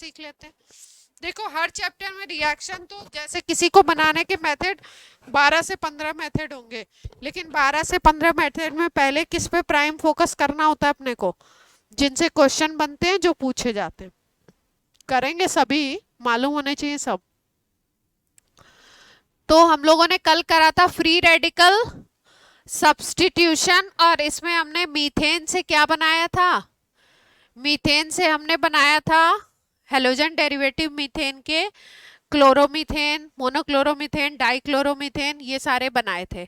सीख लेते हैं। देखो हर चैप्टर में रिएक्शन तो जैसे किसी को बनाने के मेथड 12 से 15 मेथड होंगे, लेकिन 12 से 15 मेथड में पहले किस पे प्राइम फोकस करना होता है अपने को, जिनसे क्वेश्चन बनते हैं, जो पूछे जाते हैं। करेंगे सभी, मालूम होने चाहिए सब। तो हम लोगों ने कल करा था फ्री रेडिकल सब्स्टिट्यूशन, और इसमें हमने मीथेन से क्या बनाया था, मीथेन से हमने बनाया था हेलोजन डेरिवेटिव मीथेन के, क्लोरोमीथेन, मोनोक्लोरोमीथेन, डाइक्लोरोमीथेन, ये सारे बनाए थे।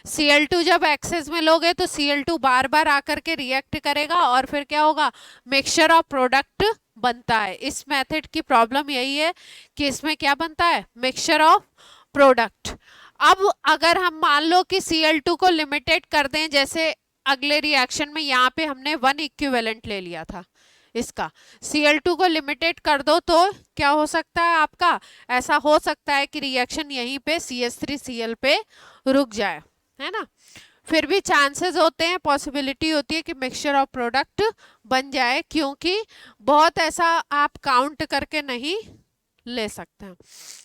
Cl2 जब एक्सेस में लोगे तो Cl2 बार बार आकर के रिएक्ट करेगा और फिर क्या होगा, मिक्सचर ऑफ प्रोडक्ट बनता है। इस मेथड की प्रॉब्लम यही है कि इसमें क्या बनता है, मिक्सचर ऑफ प्रोडक्ट। अब अगर हम मान लो कि Cl2 को लिमिटेड कर दें, जैसे अगले रिएक्शन में यहाँ पे हमने 1 इक्विवेलेंट ले लिया था इसका, Cl2 को लिमिटेड कर दो तो क्या हो सकता है आपका, ऐसा हो सकता है कि रिएक्शन यहीं पे CH3Cl पे रुक जाए, है ना। फिर भी चांसेस होते हैं, पॉसिबिलिटी होती है कि मिक्सचर ऑफ प्रोडक्ट बन जाए, क्योंकि बहुत ऐसा आप काउंट करके नहीं ले सकते हैं।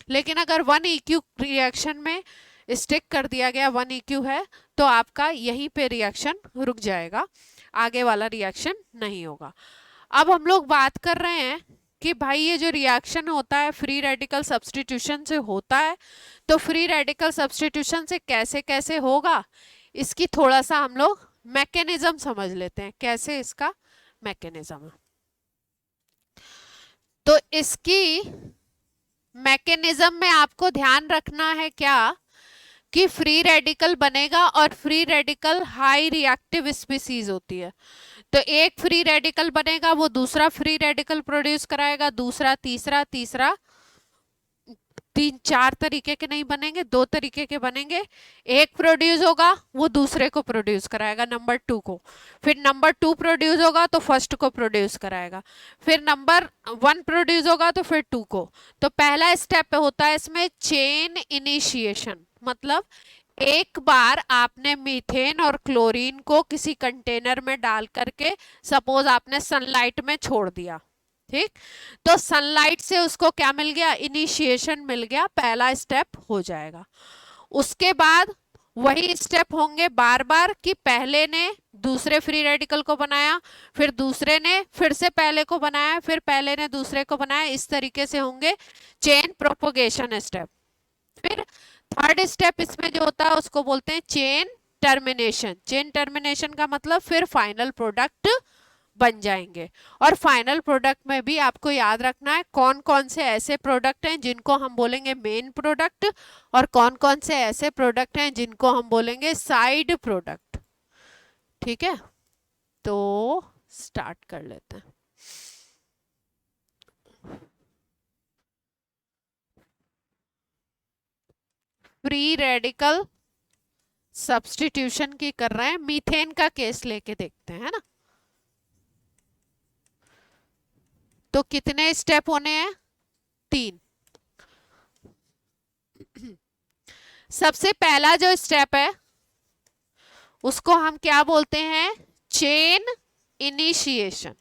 लेकिन अगर 1 EQ रिएक्शन में स्टिक कर दिया गया, 1 EQ है, तो आपका यहीं पे रिएक्शन रुक जाएगा, आगे वाला रिएक्शन नहीं होगा। अब हम लोग बात कर रहे हैं कि भाई ये जो रिएक्शन होता है फ्री रेडिकल सब्स्टिट्यूशन से होता है, तो फ्री रेडिकल सब्स्टिट्यूशन से कैसे कैसे होगा, इसकी थोड़ा सा हम लोग मैकेनिज्म समझ लेते हैं, कैसे इसका मैकेनिज्म है। तो इसकी मैकेनिज्म में आपको ध्यान रखना है क्या, कि फ्री रेडिकल बनेगा और free radical high reactive species होती है। तो एक फ्री रेडिकल बनेगा, वो दूसरा फ्री रेडिकल प्रोड्यूस कराएगा, दूसरा तीसरा, तीसरा, 3-4 तरीके के नहीं बनेंगे, 2 तरीके के बनेंगे। एक प्रोड्यूस होगा वो दूसरे को प्रोड्यूस कराएगा, नंबर 2 को, फिर नंबर 2 प्रोड्यूस होगा तो फर्स्ट को प्रोड्यूस कराएगा, फिर नंबर 1 प्रोड्यूस होगा तो फिर 2 को। तो पहला स्टेप होता है इसमें चेन इनिशिएशन, मतलब एक बार आपने मीथेन और क्लोरीन को किसी कंटेनर में डाल करके सपोज आपने सनलाइट में छोड़ दिया, ठीक, तो सनलाइट से उसको क्या मिल गया, इनिशिएशन मिल गया, पहला स्टेप हो जाएगा। उसके बाद वही स्टेप होंगे बार बार, कि पहले ने दूसरे फ्री रेडिकल को बनाया, फिर दूसरे ने फिर से पहले को बनाया, फिर पहले ने दूसरे को बनाया, इस तरीके से होंगे चेन प्रोपोगेशन स्टेप। फिर थर्ड स्टेप इसमें जो होता है उसको बोलते हैं चेन टर्मिनेशन। चेन टर्मिनेशन का मतलब फिर फाइनल प्रोडक्ट बन जाएंगे। और फाइनल प्रोडक्ट में भी आपको याद रखना है कौन कौन से ऐसे प्रोडक्ट हैं जिनको हम बोलेंगे मेन प्रोडक्ट, और कौन कौन से ऐसे प्रोडक्ट हैं जिनको हम बोलेंगे साइड प्रोडक्ट। ठीक है, तो स्टार्ट कर लेते हैं। फ्री रेडिकल सब्स्टिट्यूशन की कर रहे हैं, मीथेन का केस लेके देखते हैं, है ना। तो कितने स्टेप होने हैं, 3। सबसे पहला जो स्टेप है उसको हम क्या बोलते हैं, चेन इनिशिएशन।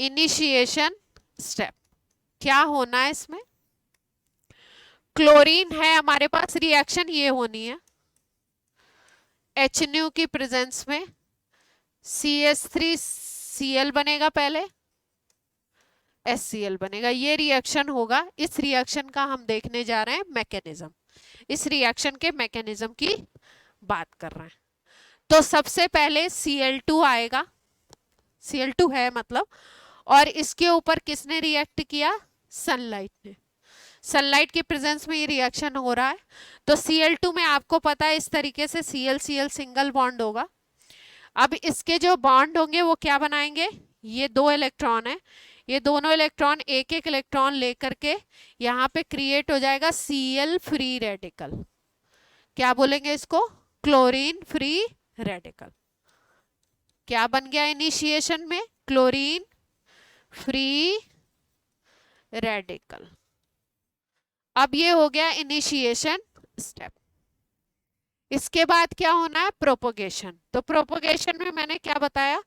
इनिशिएशन स्टेप क्या होना है इसमें, क्लोरीन है हमारे पास, रिएक्शन ये होनी है HNO की प्रेजेंस में, CH3Cl बनेगा, पहले HCl बनेगा, ये रिएक्शन होगा। इस रिएक्शन का हम देखने जा रहे हैं मैकेनिज्म, इस रिएक्शन के मैकेनिज्म की बात कर रहे हैं। तो सबसे पहले Cl2 आएगा, Cl2 है मतलब, और इसके ऊपर किसने रिएक्ट किया, सनलाइट ने। सनलाइट के प्रेजेंस में ये रिएक्शन हो रहा है। तो Cl2 में आपको पता है इस तरीके से Cl सिंगल बॉन्ड होगा। अब इसके जो बॉन्ड होंगे वो क्या बनाएंगे, ये 2 इलेक्ट्रॉन है, ये दोनों इलेक्ट्रॉन एक एक इलेक्ट्रॉन लेकर के यहाँ पे क्रिएट हो जाएगा Cl फ्री रेडिकल। क्या बोलेंगे इसको, क्लोरीन फ्री रेडिकल। क्या बन गया इनिशिएशन में, क्लोरीन फ्री रेडिकल। अब ये हो गया इनिशिएशन स्टेप। इसके बाद क्या होना है, प्रोपोगेशन। तो प्रोपोगेशन में मैंने क्या बताया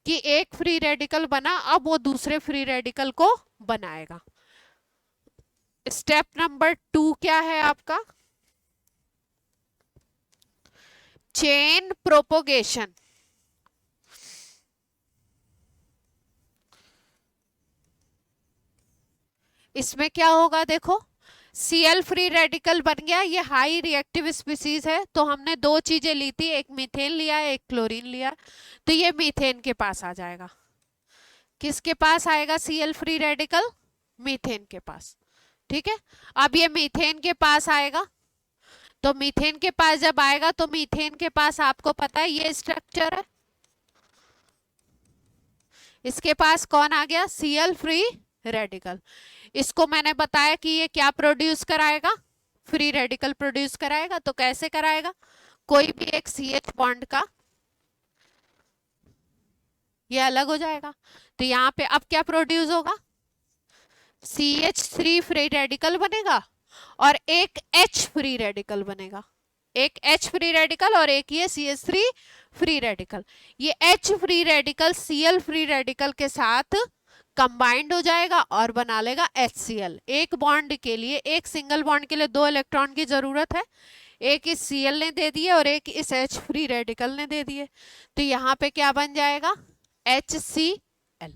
कि एक फ्री रेडिकल बना, अब वो दूसरे फ्री रेडिकल को बनाएगा। स्टेप नंबर 2 क्या है आपका, चेन प्रोपोगेशन। इसमें क्या होगा देखो, Cl फ्री रेडिकल बन गया, ये हाई रिएक्टिव स्पीसीज है, तो हमने दो चीजें ली थी, एक मीथेन लिया एक क्लोरीन लिया, तो ये मीथेन के पास आ जाएगा। किसके पास आएगा Cl फ्री रेडिकल, मीथेन के पास। ठीक है, अब ये मीथेन के पास आएगा, तो मीथेन के पास जब आएगा तो मीथेन के पास आपको पता है ये स्ट्रक्चर है, इसके पास कौन आ गया, Cl फ्री रेडिकल। इसको मैंने बताया कि ये क्या प्रोड्यूस कराएगा, फ्री रेडिकल प्रोड्यूस कराएगा। तो कैसे कराएगा, कोई भी एक CH बॉन्ड का ये अलग हो जाएगा, तो यहाँ पे अब क्या प्रोड्यूस होगा, CH3 फ्री रेडिकल बनेगा और एक H फ्री रेडिकल बनेगा, एक H फ्री रेडिकल और एक ये CH3 फ्री रेडिकल। ये H free radical Cl free radical के साथ कंबाइंड हो जाएगा और बना लेगा HCl। एक बॉन्ड के लिए, एक सिंगल बॉन्ड के लिए 2 इलेक्ट्रॉन की जरूरत है, एक इस Cl ने दे दिए और एक इस H फ्री रेडिकल ने दे दिए, तो यहाँ पे क्या बन जाएगा, HCl।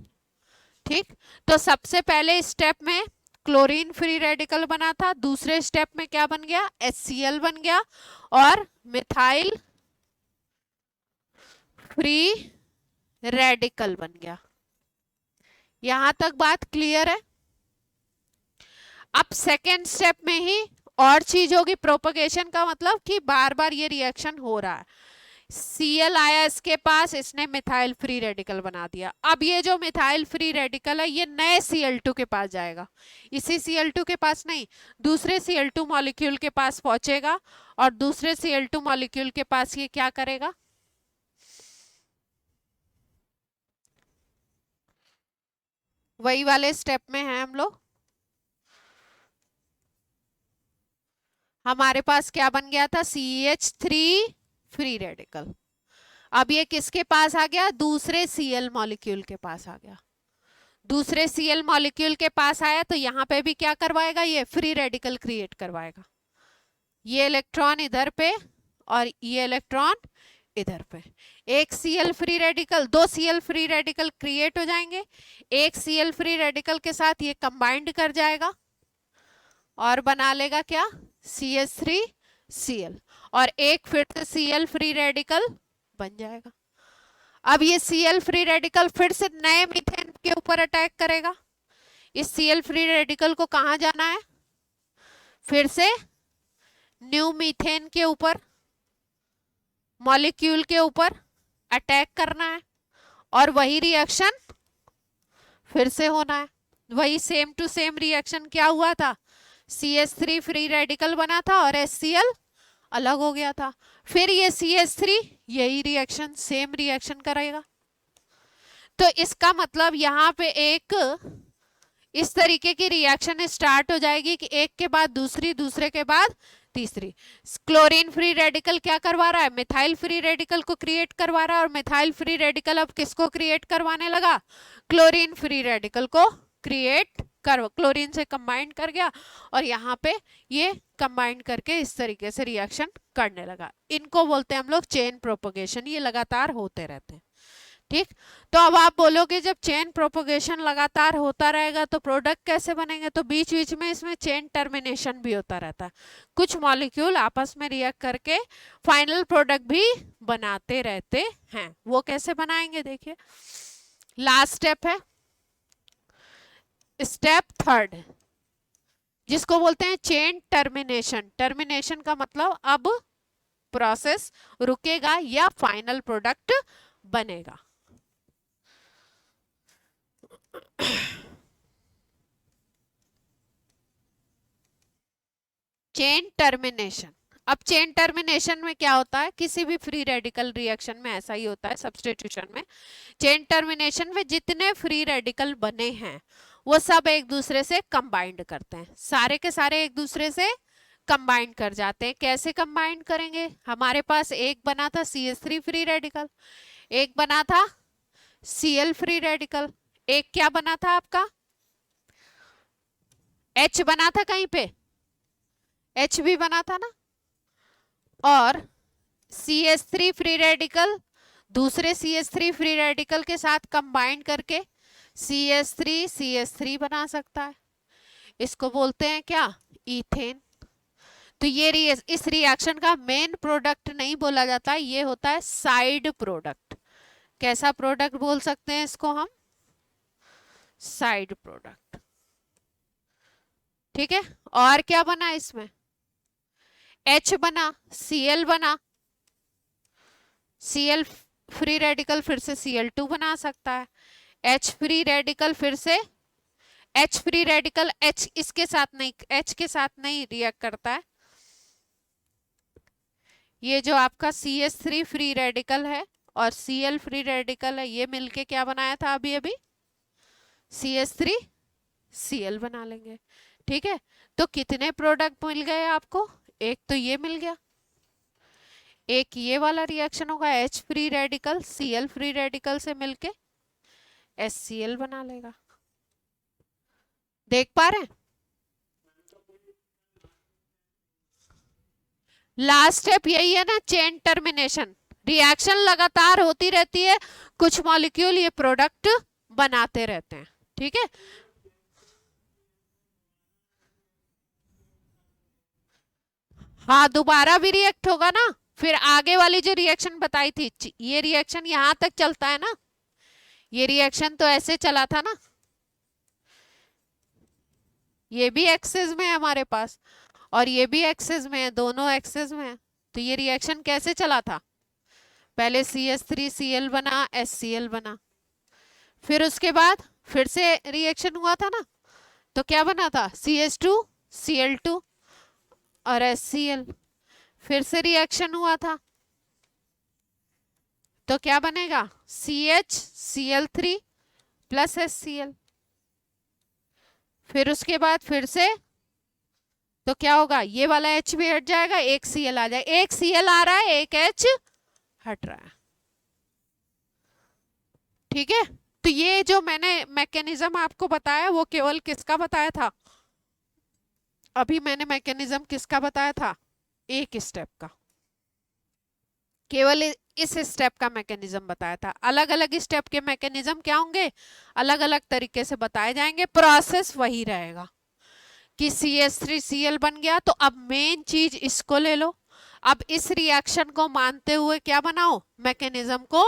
ठीक, तो सबसे पहले स्टेप में क्लोरीन फ्री रेडिकल बना था, दूसरे स्टेप में क्या बन गया, HCl बन गया और मिथाइल फ्री रेडिकल बन गया। यहां तक बात क्लियर है। अब सेकेंड स्टेप में ही और चीज होगी, प्रोपगेशन का मतलब कि बार बार ये रिएक्शन हो रहा है, Cl आया इसके पास, इसने मिथाइल फ्री रेडिकल बना दिया। अब ये जो मिथाइल फ्री रेडिकल है ये नए Cl2 के पास जाएगा, इसी Cl2 के पास नहीं, दूसरे Cl2 मॉलिक्यूल के पास पहुंचेगा और दूसरे Cl2 मॉलिक्यूल के पास ये क्या करेगा, वही वाले स्टेप में है हम लोग। हमारे पास क्या बन गया था, CH3 फ्री रेडिकल, अब ये किसके पास आ गया, दूसरे Cl मॉलिक्यूल के पास आ गया। दूसरे Cl मॉलिक्यूल के पास आया तो यहाँ पे भी क्या करवाएगा, ये फ्री रेडिकल क्रिएट करवाएगा, ये इलेक्ट्रॉन इधर पे और ये इलेक्ट्रॉन इधर पे। एक Cl फ्री रेडिकल, दो Cl फ्री रेडिकल क्रिएट हो जाएंगे, एक Cl फ्री रेडिकल के साथ ये कंबाइंड कर जाएगा और बना लेगा क्या, CH3Cl, और एक फिर से Cl फ्री रेडिकल बन जाएगा। अब ये Cl फ्री रेडिकल फिर से नए मीथेन के ऊपर अटैक करेगा, इस Cl फ्री रेडिकल को कहाँ जाना है, फिर से न्यू मीथेन के ऊपर, मॉलिक्यूल के ऊपर अटैक करना है और वही रिएक्शन फिर से होना है। वही सेम टू सेम रिएक्शन क्या हुआ था, CH3 फ्री रेडिकल बना था और HCl अलग हो गया था, फिर ये CH3 यही रिएक्शन, सेम रिएक्शन करेगा। तो इसका मतलब यहाँ पे एक इस तरीके की रिएक्शन स्टार्ट हो जाएगी कि एक के बाद दूसरी, दूसरे के बाद तीसरी। क्लोरीन फ्री रेडिकल क्या करवा रहा है, मिथाइल फ्री रेडिकल को क्रिएट करवा रहा है, और मिथाइल फ्री रेडिकल अब किसको क्रिएट करवाने लगा, क्लोरीन फ्री रेडिकल को क्रिएट कर, क्लोरीन से कंबाइंड कर गया और यहाँ पे ये कंबाइंड करके इस तरीके से रिएक्शन करने लगा। इनको बोलते हैं हम लोग चेन प्रोपोगेशन, ये लगातार होते रहते हैं। ठीक, तो अब आप बोलोगे जब चेन प्रोपोगेशन लगातार होता रहेगा तो प्रोडक्ट कैसे बनेंगे, तो बीच बीच में इसमें चेन टर्मिनेशन भी होता रहता है, कुछ मॉलिक्यूल आपस में रिएक्ट करके फाइनल प्रोडक्ट भी बनाते रहते हैं। वो कैसे बनाएंगे देखिए, लास्ट स्टेप है स्टेप थर्ड, जिसको बोलते हैं चेन टर्मिनेशन। टर्मिनेशन का मतलब अब प्रोसेस रुकेगा या फाइनल प्रोडक्ट बनेगा। चेन टर्मिनेशन, अब चेन टर्मिनेशन में क्या होता है, किसी भी फ्री रेडिकल रिएक्शन में ऐसा ही होता है, सब्स्टिट्यूशन में। चेन टर्मिनेशन में जितने फ्री रेडिकल बने हैं वो सब एक दूसरे से कंबाइंड करते हैं, सारे के सारे एक दूसरे से कंबाइन कर जाते हैं। कैसे कंबाइन करेंगे? हमारे पास एक बना था CH3 फ्री रेडिकल, एक बना था Cl फ्री रेडिकल, एक क्या बना था आपका? H बना था कहीं पे, H भी बना था ना। और CH3 फ्री रेडिकल दूसरे CH3 फ्री रेडिकल के साथ कंबाइन करके CH3 बना सकता है। इसको बोलते हैं क्या? इथेन। तो ये इस रिएक्शन का मेन प्रोडक्ट नहीं बोला जाता, ये होता है साइड प्रोडक्ट। कैसा प्रोडक्ट बोल सकते हैं इसको हम? Side product. ठीक है। और क्या बना इसमें? H बना, Cl बना, Cl फ्री रेडिकल फिर से Cl2 बना सकता है, H फ्री रेडिकल फिर से H फ्री रेडिकल H इसके साथ नहीं, H के साथ नहीं रिएक्ट करता है। ये जो आपका CH3 फ्री रेडिकल है और Cl फ्री रेडिकल है, ये मिलके क्या बनाया था अभी अभी? CH3 Cl बना लेंगे। ठीक है। तो कितने प्रोडक्ट मिल गए आपको? एक तो ये मिल गया, एक ये वाला रिएक्शन होगा H free radical Cl free radical से मिलके HCl बना लेगा। देख पा रहे हैं? लास्ट स्टेप यही है ना, चेन टर्मिनेशन। रिएक्शन लगातार होती रहती है, कुछ मॉलिक्यूल ये प्रोडक्ट बनाते रहते हैं। ठीक है। हाँ, दोबारा भी रिएक्ट होगा ना। फिर आगे वाली जो रिएक्शन बताई थी, ये रिएक्शन यहां तक चलता है ना, ये रिएक्शन तो ऐसे चला था ना, ये भी एक्सेस में है हमारे पास और ये भी एक्सेस में है, दोनों एक्सेस में है। तो ये रिएक्शन कैसे चला था? पहले CH3Cl बना, HCl बना, फिर उसके बाद फिर से रिएक्शन हुआ था ना, तो क्या बना था? CH2Cl2 और HCl। फिर से रिएक्शन हुआ था तो क्या बनेगा? CHCl3 plus HCl। फिर उसके बाद फिर से तो क्या होगा? ये वाला H भी हट जाएगा, एक Cl आ जाएगा, एक Cl आ रहा है, एक H हट रहा है। ठीक है। तो ये जो मैंने मैकेनिज्म आपको बताया वो केवल किसका बताया था? अभी मैंने मैकेनिज्म किसका बताया था? एक स्टेप का, केवल इस स्टेप का मैकेनिज्म बताया था। अलग अलग स्टेप के मैकेनिज्म क्या होंगे? अलग अलग तरीके से बताए जाएंगे, प्रोसेस वही रहेगा कि CH3Cl बन गया। तो अब मेन चीज इसको ले लो, अब इस रिएक्शन को मानते हुए क्या बनाओ? मैकेनिज्म को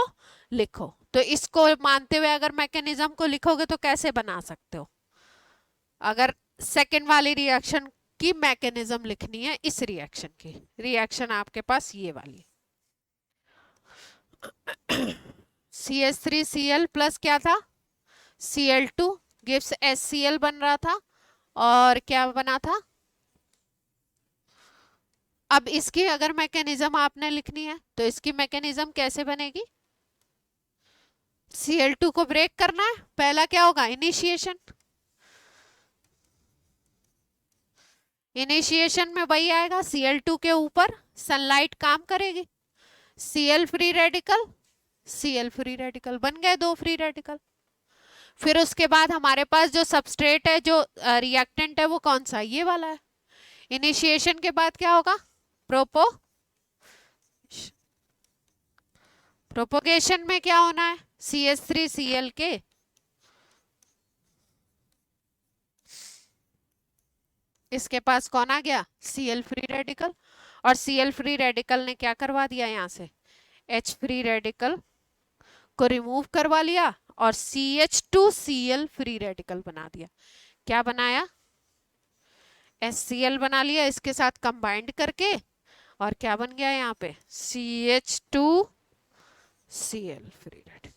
लिखो। तो इसको मानते हुए अगर मैकेनिज्म को लिखोगे तो कैसे बना सकते हो? अगर सेकेंड वाली रिएक्शन की मैकेनिज्म लिखनी है, इस रिएक्शन की, रिएक्शन आपके पास ये वाली CH3Cl प्लस क्या था? Cl2 गिव्स HCl बन रहा था और क्या बना था? अब इसकी अगर मैकेनिज्म आपने लिखनी है तो इसकी मैकेनिज्म कैसे बनेगी? Cl2 को ब्रेक करना है, पहला क्या होगा? इनिशिएशन। इनिशिएशन में वही आएगा, Cl2 के ऊपर सनलाइट काम करेगी, Cl free radical Cl free radical बन गए, दो फ्री रेडिकल। फिर उसके बाद हमारे पास जो सबस्ट्रेट है, जो रिएक्टेंट है, वो कौन सा? ये वाला है। इनिशिएशन के बाद क्या होगा? प्रोपोगेशन में क्या होना है? CH3Cl के इसके पास कौन आ गया? Cl free radical. और Cl फ्री रेडिकल ने क्या करवा दिया? यहाँ से H फ्री रेडिकल को रिमूव करवा लिया और CH2Cl फ्री रेडिकल बना दिया। क्या बनाया? HCl बना लिया इसके साथ कंबाइंड करके, और क्या बन गया यहाँ पे? CH2Cl free radical.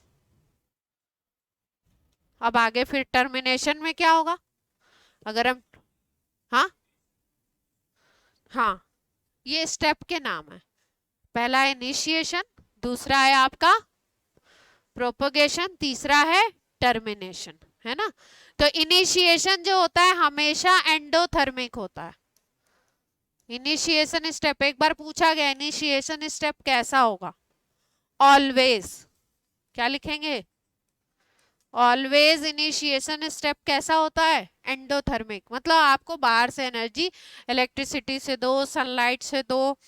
अब आगे फिर टर्मिनेशन में क्या होगा? अगर हम हाँ, ये स्टेप के नाम है। पहला है इनिशिएशन, दूसरा है आपका प्रोपगेशन, तीसरा है टर्मिनेशन, है ना। तो इनिशिएशन जो होता है हमेशा एंडोथर्मिक होता है, इनिशिएशन स्टेप एक बार पूछा गया, इनिशिएशन स्टेप कैसा होगा? ऑलवेज, क्या लिखेंगे? ऑलवेज इनिशिएशन स्टेप कैसा होता है? एंडोथर्मिक, मतलब आपको बाहर से एनर्जी, इलेक्ट्रिसिटी से दो, सनलाइट से दो,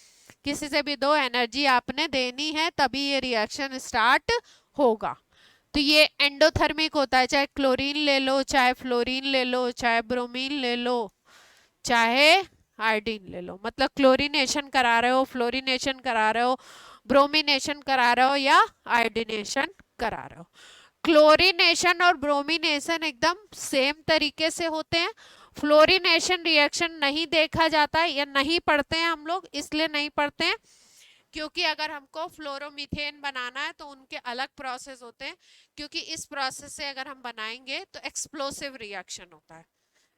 किसी से भी दो, एनर्जी आपने देनी है, तभी ये रिएक्शन स्टार्ट होगा। तो ये एंडोथर्मिक होता है, चाहे क्लोरीन ले लो, चाहे फ्लोरीन ले लो, चाहे ब्रोमीन ले लो, चाहे आयोडीन ले लो, मतलब क्लोरीनेशन करा रहे हो, फ्लोरीनेशन करा रहे हो, ब्रोमिनेशन करा रहे हो या आयोडीनेशन करा रहे हो। क्लोरीनेशन और ब्रोमिनेशन एकदम सेम तरीके से होते हैं। फ्लोरीनेशन रिएक्शन नहीं देखा जाता है या नहीं पढ़ते हैं हम लोग, इसलिए नहीं पढ़ते हैं क्योंकि अगर हमको फ्लोरोमीथेन बनाना है तो उनके अलग प्रोसेस होते हैं, क्योंकि इस प्रोसेस से अगर हम बनाएंगे तो एक्सप्लोसिव रिएक्शन होता है।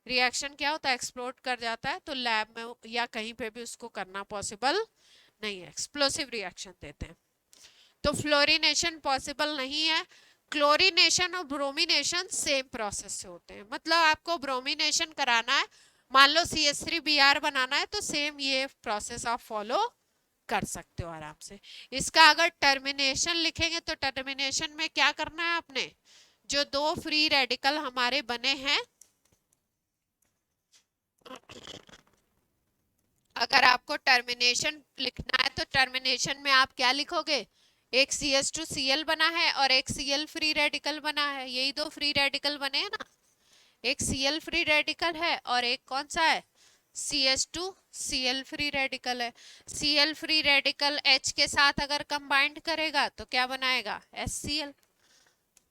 रिएक्शन क्या होता है? एक्सप्लोड कर जाता है, तो लैब में या कहीं पे भी उसको करना पॉसिबल नहीं है, एक्सप्लोसिव रिएक्शन देते हैं। तो फ्लोरीनेशन पॉसिबल नहीं है। क्लोरीनेशन और ब्रोमिनेशन सेम प्रोसेस से होते हैं, मतलब आपको ब्रोमिनेशन कराना है, मान लो CH3Br बनाना है, तो सेम ये प्रोसेस आप फॉलो कर सकते हो आराम से। इसका अगर टर्मिनेशन लिखेंगे तो टर्मिनेशन में क्या करना है आपने? जो दो फ्री रेडिकल हमारे बने हैं, अगर आपको टर्मिनेशन लिखना है तो टर्मिनेशन में आप क्या लिखोगे? एक CH2Cl बना है और एक Cl फ्री रेडिकल बना है, यही दो फ्री रेडिकल बने हैं ना। एक Cl फ्री रेडिकल है और एक कौन सा है? CH2Cl फ्री रेडिकल है। Cl फ्री रेडिकल H के साथ अगर कंबाइंड करेगा तो क्या बनाएगा? HCl।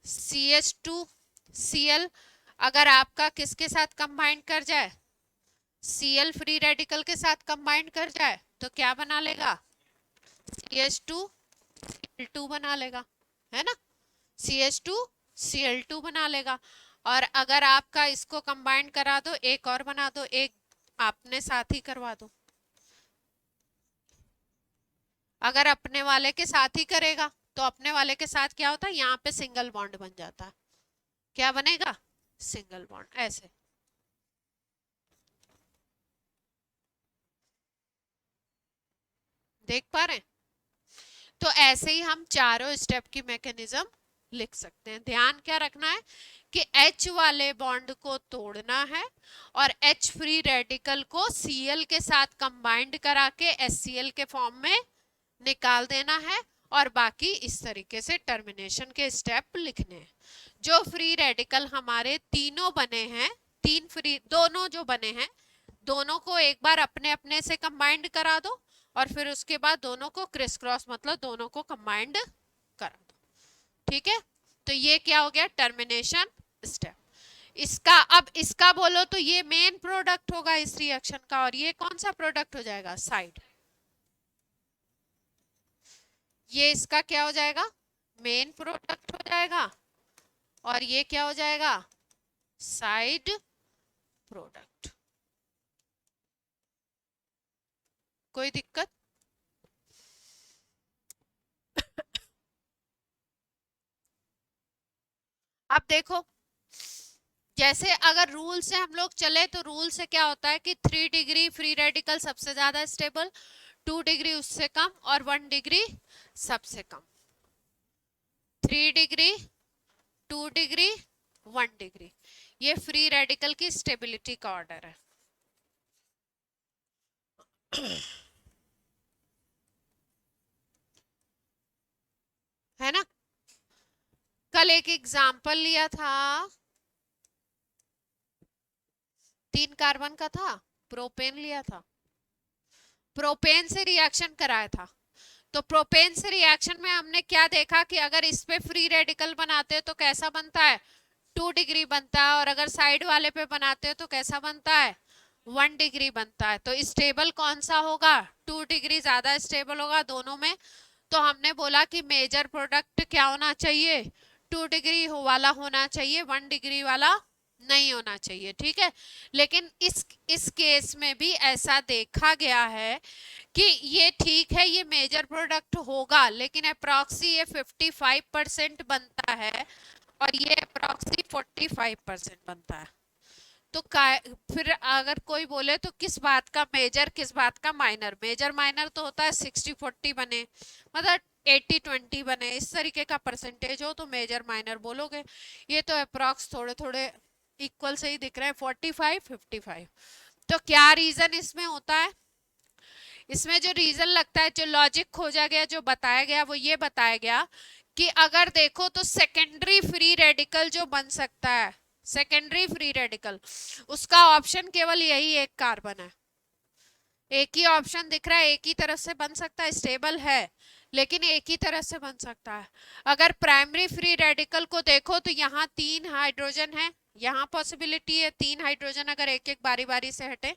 CH2Cl अगर आपका किसके साथ कंबाइंड कर जाए? Cl फ्री रेडिकल के साथ कंबाइंड कर जाए तो क्या बना लेगा? CH2Cl2 बना लेगा, है ना? CH2Cl2 बना लेगा। और अगर आपका इसको कंबाइंड करा दो, एक और बना दो, एक आपने साथ ही करवा दो। अगर अपने वाले के साथ ही करेगा तो अपने वाले के साथ क्या होता है? यहाँ पे सिंगल बॉन्ड बन जाता है। क्या बनेगा? सिंगल बॉन्ड, ऐसे। देख पा रहे हैं? तो ऐसे ही हम चारों स्टेप की मैकेनिज्म लिख सकते हैं। ध्यान क्या रखना है कि H वाले बॉन्ड को तोड़ना है और H फ्री रेडिकल को Cl के साथ कंबाइंड करा के HCl के फॉर्म में निकाल देना है, और बाकी इस तरीके से टर्मिनेशन के स्टेप लिखने हैं। जो फ्री रेडिकल हमारे तीनों बने हैं, तीन फ्री, दोनों जो बने हैं, दोनों को एक बार अपने अपने से कंबाइंड करा दो और फिर उसके बाद दोनों को क्रिस क्रॉस, मतलब दोनों को कंबाइंड करा दो। ठीक है, तो ये क्या हो गया? Termination step. इसका अब इसका बोलो तो ये मेन प्रोडक्ट होगा इस रिएक्शन का, और ये कौन सा प्रोडक्ट हो जाएगा? साइड। ये इसका क्या हो जाएगा? मेन प्रोडक्ट हो जाएगा, और ये क्या हो जाएगा? Side product. कोई दिक्कत? अब देखो, जैसे अगर रूल से हम लोग चले तो रूल से क्या होता है कि 3 डिग्री फ्री रेडिकल सबसे ज्यादा स्टेबल, 2 डिग्री उससे कम, और 1 डिग्री सबसे कम। 3 डिग्री, 2 डिग्री, 1 डिग्री, ये फ्री रेडिकल की स्टेबिलिटी का ऑर्डर है। है ना? कल एक एग्जाम्पल लिया था, 3 कार्बन का था, प्रोपेन लिया था, प्रोपेन से रिएक्शन कराया था। तो प्रोपेन से रिएक्शन में हमने क्या देखा कि अगर इस पे फ्री रेडिकल बनाते हैं तो कैसा बनता है? 2 डिग्री बनता है, और अगर साइड वाले पे बनाते हैं तो कैसा बनता है? 1 डिग्री बनता है। तो स्टेबल कौन सा होगा? 2 डिग्री ज्यादा स्टेबल होगा दोनों में। तो हमने बोला कि मेजर प्रोडक्ट क्या होना चाहिए? 2 डिग्री वाला होना चाहिए, 1 डिग्री वाला नहीं होना चाहिए। ठीक है, लेकिन इस केस में भी ऐसा देखा गया है कि ये ठीक है, ये मेजर प्रोडक्ट होगा, लेकिन अप्रॉक्सी ये 55% बनता है और ये अप्रॉक्सी 45% बनता है। तो फिर अगर कोई बोले तो किस बात का मेजर किस बात का माइनर, मेजर माइनर तो होता है 60-40 बने, मतलब 80-20 बने, इस तरीके का परसेंटेज हो तो मेजर माइनर बोलोगे। ये तो अप्रॉक्स थोड़े थोड़े इक्वल से ही दिख रहे हैं, 45-55। तो क्या रीजन इसमें होता है, इसमें जो रीजन लगता है, जो लॉजिक खोजा गया, जो बताया गया, वो ये बताया गया कि अगर देखो तो सेकेंडरी फ्री रेडिकल जो बन सकता है, सेकेंडरी फ्री रेडिकल, उसका ऑप्शन केवल यही एक कार्बन है। एक ही ऑप्शन दिख रहा है, एक ही तरह से बन सकता है, स्टेबल है लेकिन एक ही तरह से बन सकता है। अगर प्राइमरी फ्री रेडिकल को देखो तो यहाँ 3 हाइड्रोजन है, यहाँ पॉसिबिलिटी है 3 हाइड्रोजन अगर एक एक बारी बारी से हटे,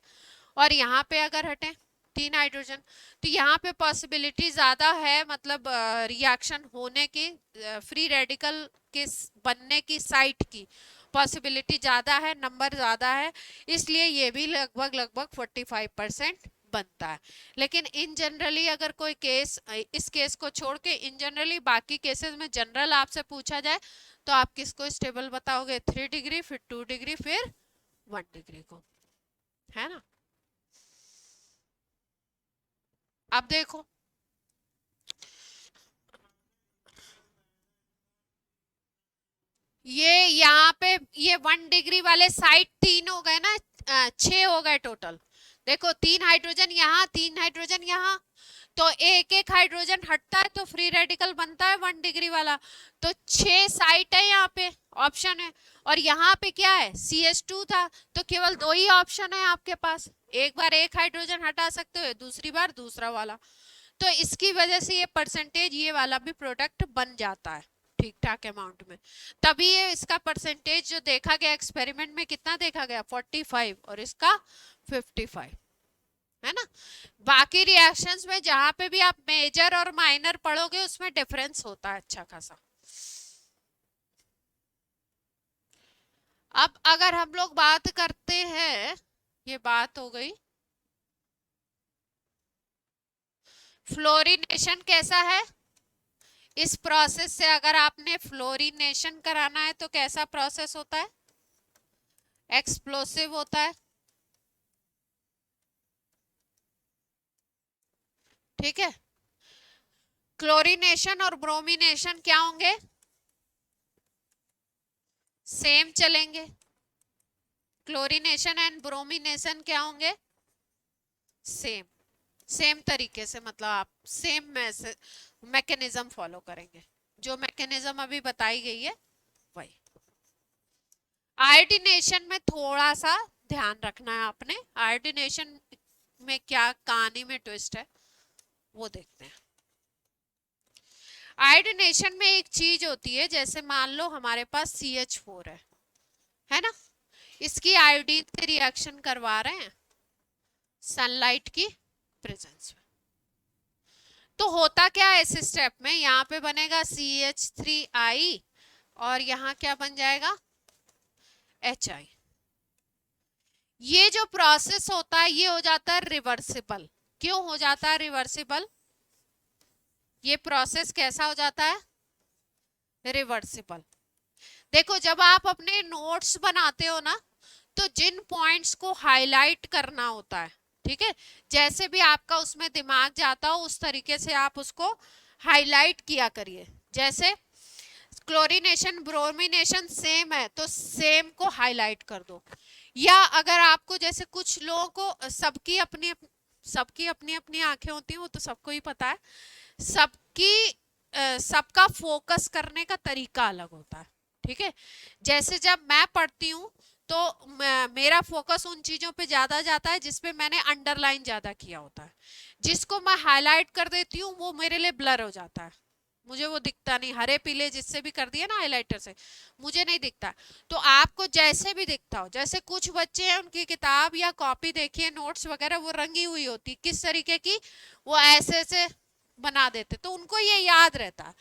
और यहाँ पे अगर हटे 3 हाइड्रोजन, तो यहाँ पे पॉसिबिलिटी ज्यादा है, मतलब रिएक्शन होने की, फ्री रेडिकल के बनने की साइट की पॉसिबिलिटी ज्यादा है, नंबर ज्यादा है, इसलिए ये भी लगभग लगभग 45% बनता है। लेकिन इन जनरली अगर कोई केस, इस केस को छोड़ के इन जनरली बाकी केसेस में जनरल आपसे पूछा जाए तो आप किसको स्टेबल बताओगे, 3 डिग्री, फिर 2 डिग्री, फिर 1 डिग्री को, है ना। अब देखो ये यहाँ पे ये 1 डिग्री वाले साइड 3 हो गए ना, 6 हो गए टोटल। देखो 3 हाइड्रोजन यहाँ, 3 हाइड्रोजन यहाँ, तो एक एक हाइड्रोजन हटता है तो फ्री रेडिकल बनता है 1 डिग्री वाला। तो 6 साइट है यहाँ पे, ऑप्शन है, और यहाँ पे क्या है, CH2 था, तो केवल 2 ही ऑप्शन है आपके पास, एक बार एक हाइड्रोजन हटा सकते हो, दूसरी बार दूसरा वाला। तो इसकी वजह से ये परसेंटेज, ये वाला भी प्रोडक्ट बन जाता है ठीक ठाक अमाउंट में। तभी ये इसका परसेंटेज जो देखा गया एक्सपेरिमेंट में, कितना देखा गया, 45, और इसका 55, है ना। बाकी रिएक्शंस में जहां पे भी आप मेजर और माइनर पढ़ोगे उसमें डिफरेंस होता है अच्छा खासा। अब अगर हम लोग बात करते हैं, ये बात हो गई, फ्लोरीनेशन कैसा है, इस प्रोसेस से अगर आपने फ्लोरीनेशन कराना है तो कैसा प्रोसेस होता है, एक्सप्लोसिव होता है, ठीक है। क्लोरीनेशन और ब्रोमिनेशन क्या होंगे, सेम चलेंगे। क्लोरीनेशन एंड ब्रोमिनेशन क्या होंगे, सेम, सेम तरीके से, मतलब आप सेम मैकेनिज्म फॉलो करेंगे, जो मैकेनिज्म अभी बताई गई है वही। आयोडीनेशन में थोड़ा सा ध्यान रखना है आपने, आयोडीनेशन में क्या कहानी में ट्विस्ट है वो देखते हैं। आयोडीनेशन में एक चीज होती है, जैसे मान लो हमारे पास CH4 है ना, इसकी आयोडीन से रिएक्शन करवा रहे हैं सनलाइट की प्रेजेंस में, तो होता क्या है इस स्टेप में, यहाँ पे बनेगा CH3I और यहाँ क्या बन जाएगा, HI। ये जो प्रोसेस होता है ये हो जाता है रिवर्सिबल। क्यों हो जाता है रिवर्सिबल, ये प्रोसेस कैसा हो जाता है, रिवर्सिबल। देखो जब आप अपने नोट्स बनाते हो ना, तो जिन पॉइंट्स को हाईलाइट करना होता है, ठीक है, जैसे भी आपका उसमें दिमाग जाता हो उस तरीके से आप उसको हाईलाइट किया करिए। जैसे क्लोरीनेशन ब्रोमिनेशन सेम है तो सेम को हाईलाइट कर दो, या अगर आपको, जैसे कुछ लोगों को सबकी अपनी अपनी आंखें होती हैं, वो तो सबको ही पता है, सबका फोकस करने का तरीका अलग होता है, ठीक है। जैसे जब मैं पढ़ती हूँ तो मेरा फोकस उन चीजों पे ज्यादा जाता है जिसपे मैंने अंडरलाइन ज्यादा किया होता है, जिसको मैं हाईलाइट कर देती हूँ वो मेरे लिए ब्लर हो जाता है, मुझे वो दिखता नहीं, हरे पीले जिससे भी कर दिया ना हाइलाइटर से, मुझे नहीं दिखता। तो आपको जैसे भी दिखता हो, जैसे कुछ बच्चे हैं उनकी किताब या कॉपी देखिए, नोट्स वगैरह, वो रंगी हुई होती, किस तरीके की, वो ऐसे ऐसे बना देते, तो उनको ये याद रहता।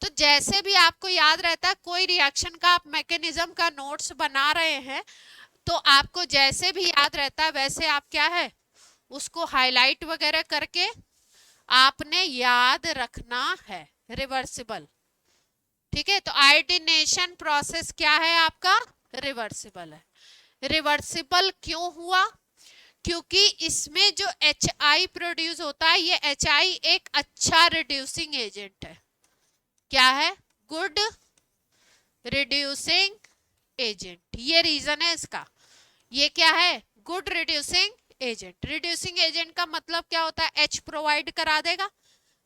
तो जैसे भी आपको याद रहता है कोई रिएक्शन का आप मैकेनिज्म का नोट्स बना रहे हैं, तो आपको जैसे भी याद रहता है वैसे आप क्या है उसको हाईलाइट वगैरह करके आपने याद रखना है, रिवर्सिबल, ठीक है। तो आयोडीनेशन प्रोसेस क्या है आपका, रिवर्सिबल है। रिवर्सिबल क्यों हुआ? क्योंकि इसमें जो HI प्रोड्यूस होता है, ये HI एक अच्छा रिड्यूसिंग एजेंट है। क्या है? Good reducing agent. ये रीजन है इसका। ये क्या है? Good reducing agent. Reducing agent का मतलब क्या होता है? H प्रोवाइड करा देगा।